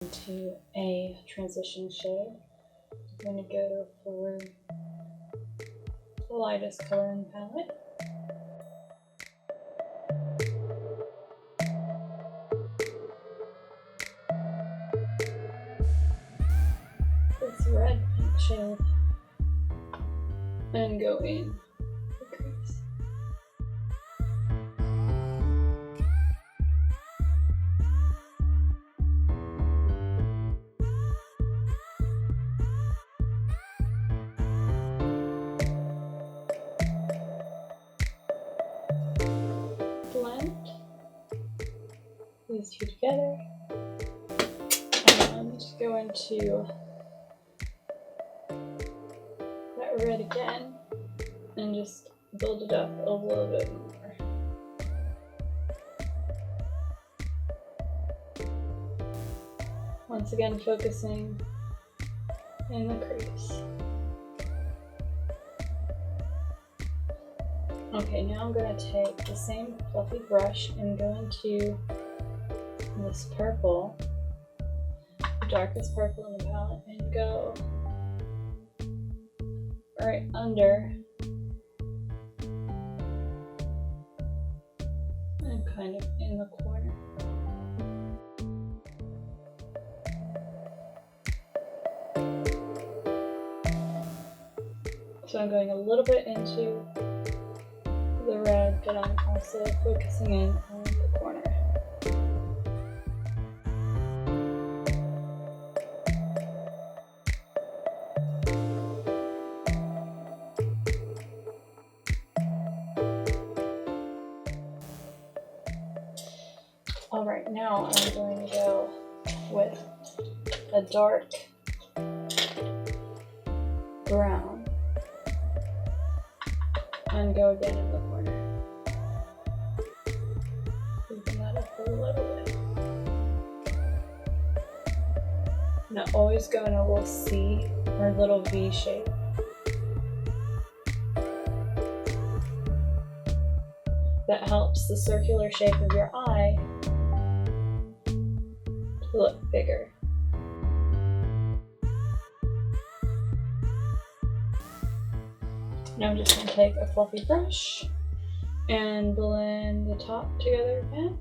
into a transition shade. I'm going to go for the lightest color in the palette. This red pink shade and go in the crease. Blend these two together and go into that red again and just build it up a little bit more. Once again, focusing in the crease. Okay, now I'm going to take the same fluffy brush and go into this purple, the darkest purple in the palette, and go right under and kind of in the corner. So I'm going a little bit into the red, but I'm also focusing in on the corner. Alright, now I'm going to go with a dark brown and go again in the corner. Open that up a little bit. Now always go in a little C or a little V shape. That helps the circular shape of your eye to look bigger. Now I'm just going to take a fluffy brush and blend the top together again.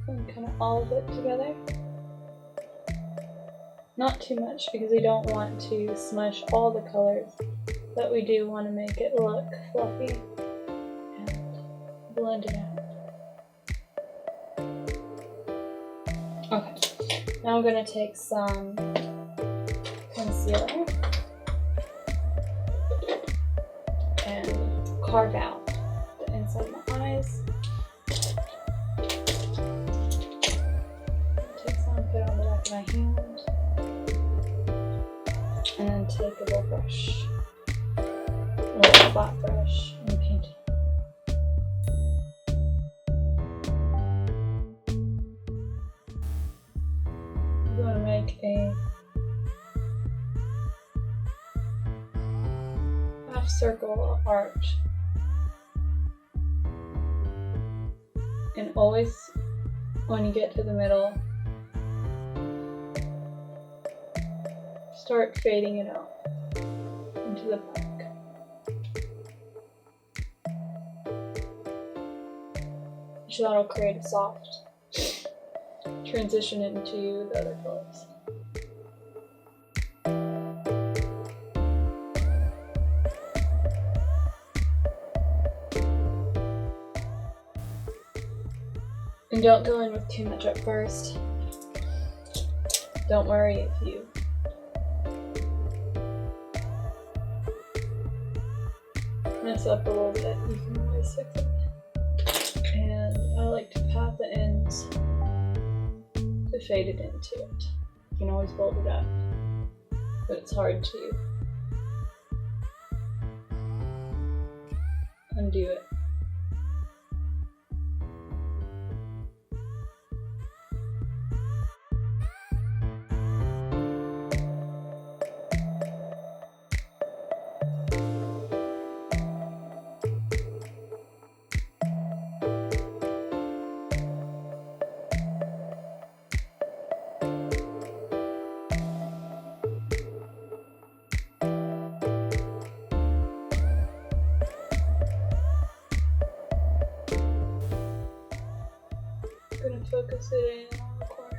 And kind of all of it together. Not too much because we don't want to smush all the colors, but we do want to make it look fluffy and blend it out. Okay, now I'm going to take some concealer and carve out the inside of my eyes. Take some, put it on the back of my hand, and then take a little brush, a little flat brush, and paint it. I'm going to make a half circle arch, and always when you get to the middle, start fading it out into the back. So that'll create a soft transition into the other colors. And don't go in with too much at first. Don't worry if you mess up a little bit, you can always fix it. And I like to pat the ends to fade it into it. You can always build it up, but it's hard to undo it. gonna focus it in on the corner.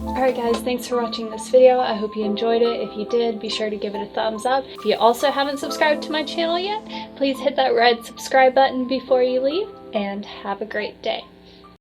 Alright guys, thanks for watching this video. I hope you enjoyed it. If you did, be sure to give it a thumbs up. If you also haven't subscribed to my channel yet, please hit that red subscribe button before you leave, and have a great day.